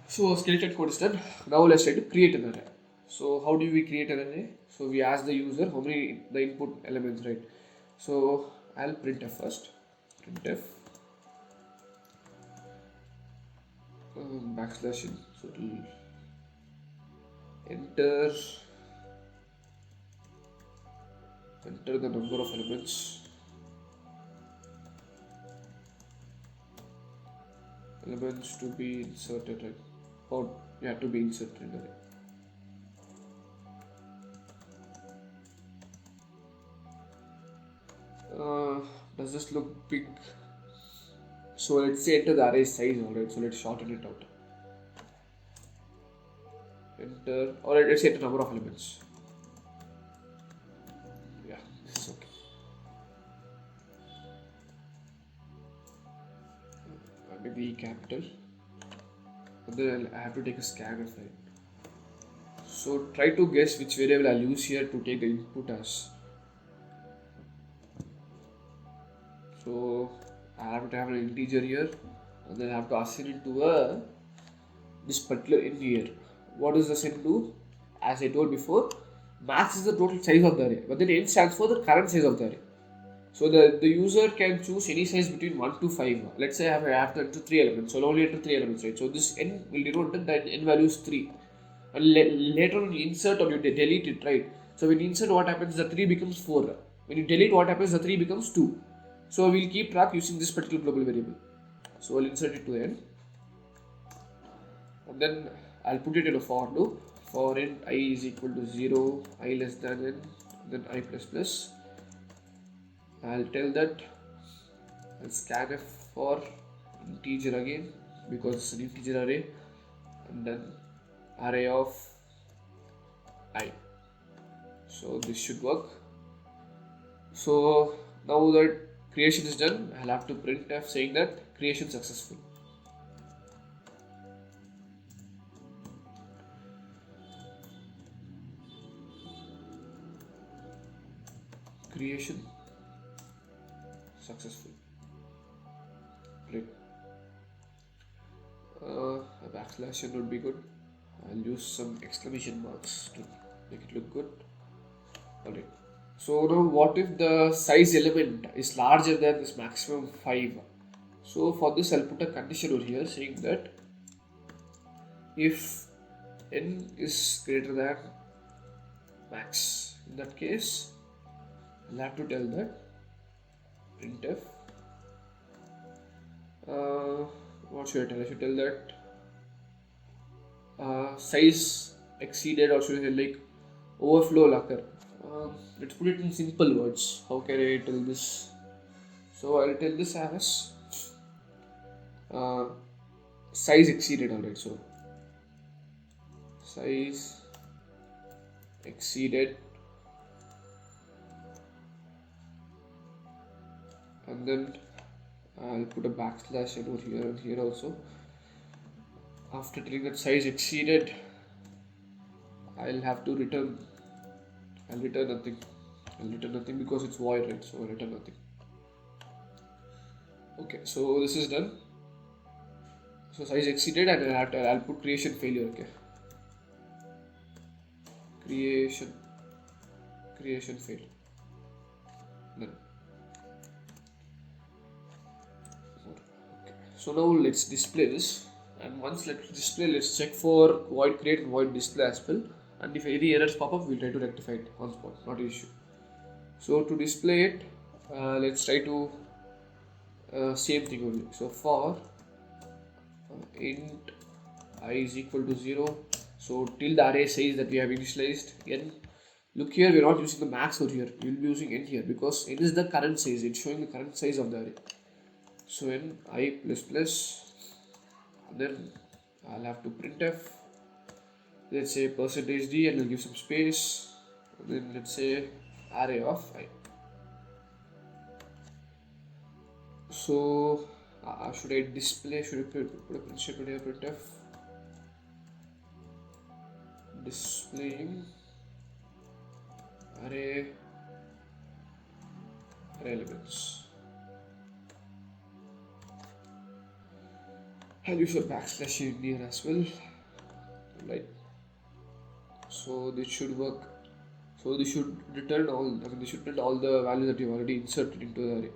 So skeleton code is done. Now let's try to create an array. So how do we create an array? So we ask the user how many the input elements, right? So I'll printf first. Printf backslash in. So it will enter the number of elements to be inserted, right? Or yeah, to be inserted in the array. Does this look big? So let's say enter the array size, alright. So let's shorten it out. Enter, or let's say enter number of elements. Yeah, this is okay. Maybe capital. And then I have to take a scanf, right? So try to guess which variable I'll use here to take the input as. So I have to have an integer here, and then I have to assign it to this particular in here. What does the sin do? As I told before, max is the total size of the array, but then n stands for the current size of the array. So the user can choose any size between 1 to 5. Let's say I have to enter 3 elements, so I'll only enter 3 elements, right? So this n will denote that n value is 3. And later on you insert or you delete it, right? So when you insert, what happens? The 3 becomes 4. When you delete, what happens? The 3 becomes 2. So we'll keep track using this particular global variable. So I'll insert it to n, and then I'll put it in a for loop. For int I is equal to 0, I less than n, then I plus plus. I'll tell that I'll scanf for integer again because it's an integer array, and then array of I. So this should work. So now that creation is done, I'll have to printf saying that creation successful. Creation successful. Great. A backslash n would be good. I'll use some exclamation marks to make it look good. Alright. So now what if the size element is larger than this maximum 5? So for this I'll put a condition over here saying that if n is greater than max, in that case I'll have to tell that printf what should I tell? I should tell that size exceeded, or should I tell like overflow occur. Let's put it in simple words. How can I tell this? So I'll tell this as size exceeded, alright. So size exceeded, and then I'll put a backslash over here and here also. After telling that size exceeded, I'll have to return. I'll return nothing. I'll return nothing because it's void, right? So I'll return nothing. Okay, so this is done. So size exceeded, and I'll put creation failure. Okay. Creation fail. Done. Okay. So now let's display this, and once let's display, let's check for void create and void display as well. And if any errors pop up, we'll try to rectify it on spot, not an issue. So to display it, let's try to same thing only. So for int I is equal to 0, so till the array size that we have initialized n. Look here, we're not using the max over here, we'll be using n here because n is the current size, it's showing the current size of the array. So n I plus plus, and then I'll have to printf, let's say %d, and we'll give some space, and then let's say array of I. So should I display, should I put a print statement here, printf displaying array elements. I'll use a backslash in here as well, right? So this should work. So this should return all. This should return all the values that you already inserted into the array,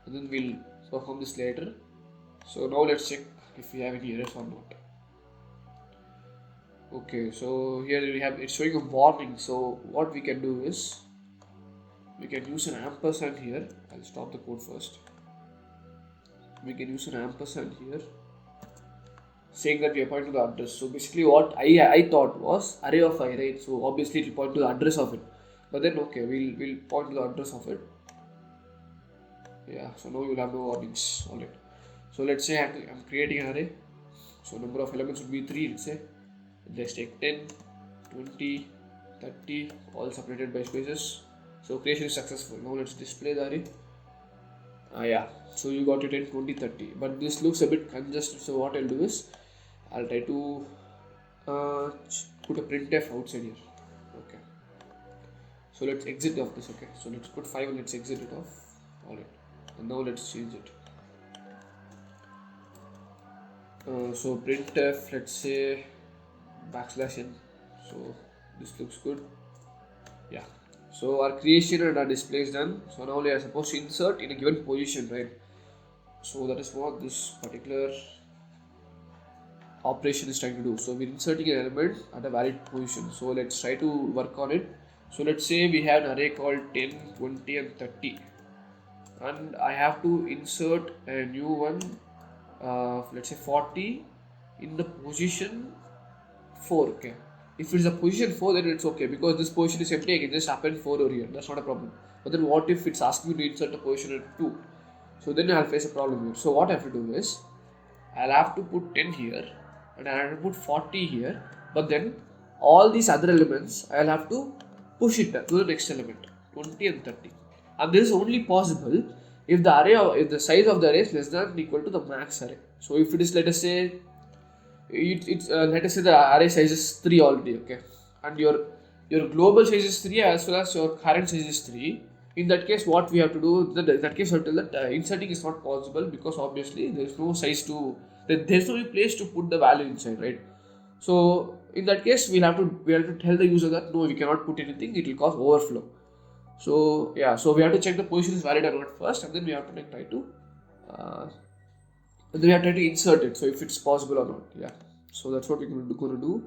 and then we'll perform this later. So now let's check if we have any errors or not. Okay, so here we have it's showing a warning. So what we can do is we can use an ampersand here. I'll stop the code first. We can use an ampersand here, saying that we are pointing to the address. So basically what I thought was array of I, right? So obviously it will point to the address of it. But then okay, we'll point to the address of it. Yeah, so now you'll have no warnings. Alright. So let's say I'm creating an array. So number of elements would be 3, let's say. Let's take 10, 20, 30, all separated by spaces. So creation is successful. Now let's display the array. Yeah, so you got your 10, 20, 30. But this looks a bit congested. So what I'll do is I'll try to put a printf outside here. Okay. So let's exit off this. Okay. So let's put 5 and let's exit it off. Alright. And now let's change it. So printf, let's say \n. So this looks good. Yeah. So our creation and our display is done. So now we are supposed to insert in a given position, right? So that is what this particular operation is trying to do. So we're inserting an element at a valid position. So let's try to work on it. So let's say we have an array called 10, 20 and 30. And I have to insert a new one, let's say 40 in the position 4. Okay. If it's a position 4, then it's okay because this position is empty. I can just append 4 over here. That's not a problem. But then what if it's asking me to insert a position at 2? So then I'll face a problem here. So what I have to do is I'll have to put 10 here and I'll have to put 40 here. But then all these other elements I'll have to push it to the next element, 20 and 30. And this is only possible if the array if the size of the array is less than or equal to the max array. So if it is, let us say let us say the array size is 3 already, okay, and your global size is 3 as well as your current size is 3. In that case, what we have to do, in that case, we have to tell that inserting is not possible because obviously there is no size to, there is no place to put the value inside, right? So in that case, we have to tell the user that no, we cannot put anything; it will cause overflow. So yeah, so we have to check the position is valid or not first, and then we have to try to. And then we have to try to insert it, so if it's possible or not. Yeah, so that's what we're going to do.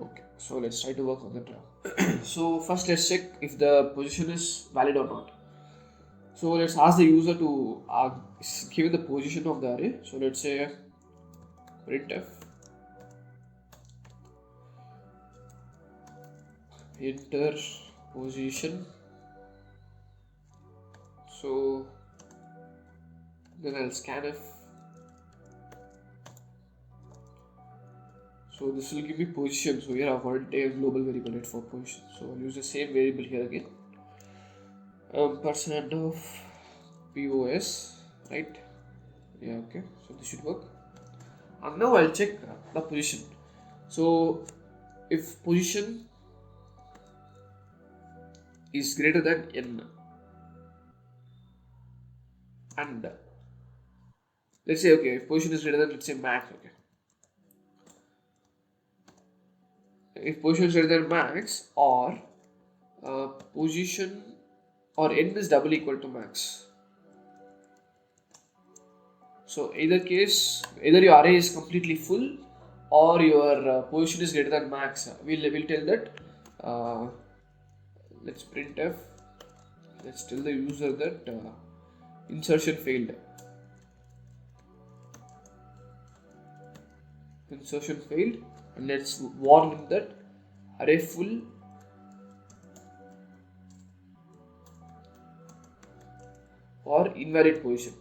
Okay, so let's try to work on that now. So first let's check if the position is valid or not. So let's ask the user to give the position of the array. So let's say printf enter position. So then I'll scanf. So this will give me position. So here I've already taken global variable, right, for position. So I'll use the same variable here again. Percent of POS, right? Yeah, okay. So this should work. And now I'll check the position. So if position is greater than n, and let's say okay, if position is greater than, let's say, max, okay. If position is greater than max, or position or n is double equal to max. So either case, either your array is completely full or your position is greater than max. We'll tell that. Let's printf. Let's tell the user that insertion failed. Insertion failed, and let's warn him that array full or invalid position.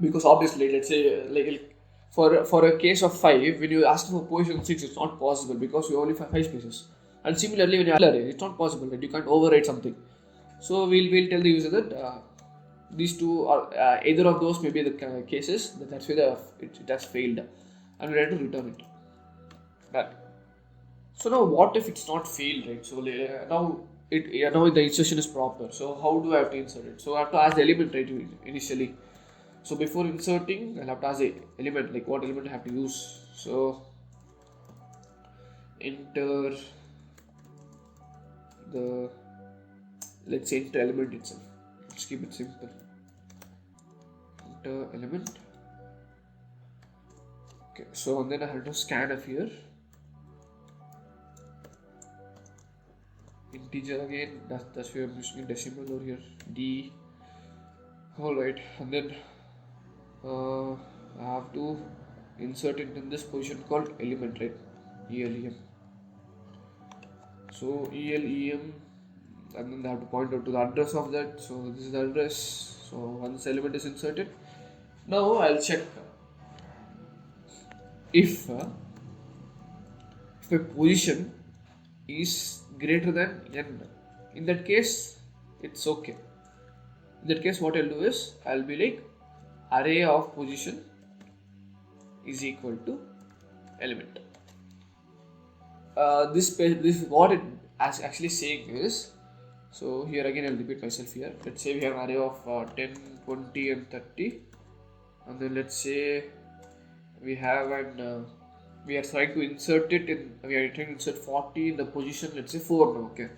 Because obviously, let's say like for a case of 5, when you ask for position 6, it's not possible because you only have 5 spaces. And similarly, when you array, it's not possible that you can't overwrite something. So we'll tell the user that these two are either of those may be the cases. That's why it has failed, and we have to return it. That. So now, what if it's not failed, right? So now the insertion is proper. So how do I have to insert it? So I have to ask the element, right, initially. So before inserting, I'll have to ask the element, like what element I have to use. So enter the, let's say enter element itself. Let's keep it simple. Enter element. Okay, so then I have to scan up here. Integer again, that's why I'm using a decimal over here. D. Alright, and then I have to insert it in this position called element, right? ELEM. So ELEM, and then I have to point out to the address of that. So this is the address. So once element is inserted, now I'll check if my position is greater than n. In that case, it's okay. In that case, what I'll do is I'll be like array of position is equal to element. This what it is actually saying is, so here again I'll repeat myself here. Let's say we have an array of 10, 20 and 30, and then let's say we have an we are trying to insert it in, we are trying to insert 40 in the position, let's say 4 now. Okay,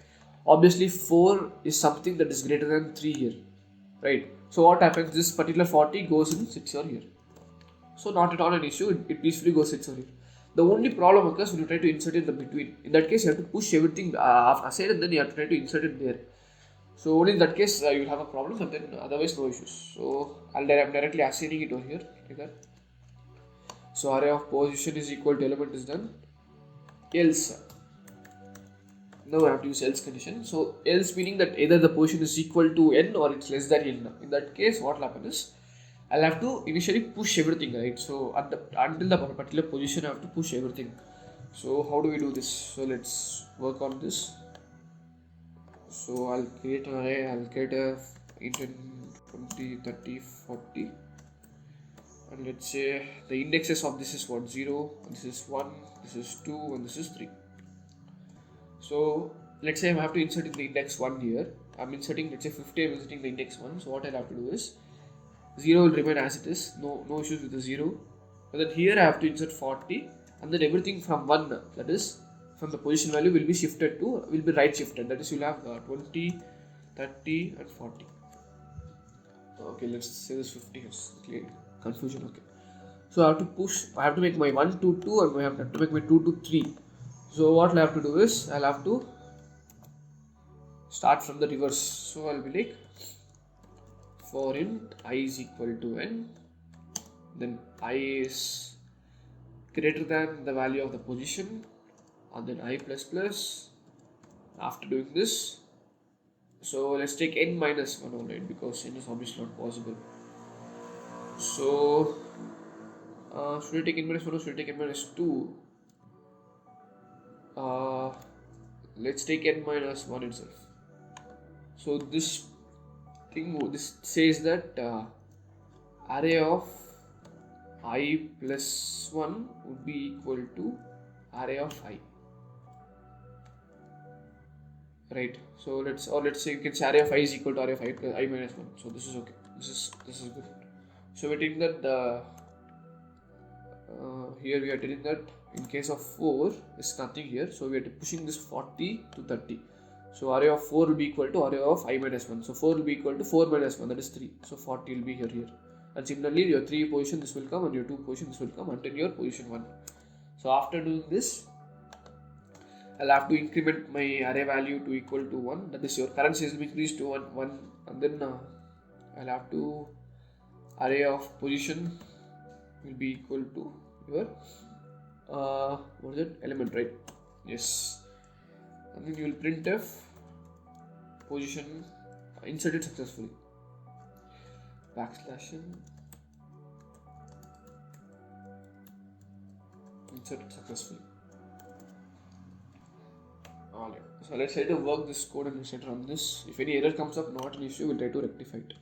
obviously 4 is something that is greater than 3 here, right? So what happens, this particular 40 goes in 6 or here. So not at all an issue, it peacefully goes 6 or here. The only problem occurs when you try to insert it in the between. In that case, you have to push everything aside and then you have to try to insert it there. So only in that case you'll have a problem, but then otherwise no issues. So I'm directly assigning it over here like that. So array of position is equal to element is done. Else. Now I have to use else condition. So else meaning that either the position is equal to n or it's less than n. In that case, what will happen is I'll have to initially push everything, right? So until the particular position, I have to push everything. So how do we do this? So let's work on this. So I'll create an array. I'll create a 20, 30, 40. And let's say the indexes of this is what? 0, this is 1, this is 2, and this is 3. So let's say I have to insert in the index 1 here. I'm inserting, let's say 50, I'm inserting the index 1. So what I'll have to do is 0 will remain as it is, no issues with the 0. But then here I have to insert 40, and then everything from 1, that is from the position value, will be shifted to, will be right shifted. That is, you'll have 20, 30, and 40. Okay, let's say this 50 is clear. Confusion, okay. So I have to push, I have to make my 1 to 2 and I have to make my 2 to 3. So what I'll have to do is, I'll have to start from the reverse. So I'll be like, for int I is equal to n, then I is greater than the value of the position, and then I plus plus. After doing this, so let's take n minus 1 only, because n is obviously not possible. So should I take n minus 1 or should I take n minus 2? Let's take n minus 1 itself. So this says that array of I plus 1 would be equal to array of I, right? So let's say you can say array of I is equal to array of I plus I minus 1. So this is okay, this is good. So we're taking that here we are telling that in case of 4 is nothing here, so we are pushing this 40 to 30. So array of 4 will be equal to array of I minus 1. So 4 will be equal to 4 minus 1, that is 3. So 40 will be here. And similarly, your 3 position this will come, and your 2 position this will come until your position 1. So after doing this, I'll have to increment my array value to equal to 1. That is, your current size will be increased to 1, and then I'll have to array of position will be equal to your what is it, element, right? Yes. And then you will printf position inserted successfully, backslash n inserted successfully. Alright, so let's try to work this code and let's try to run this. If any error comes up, not an issue, we'll try to rectify it.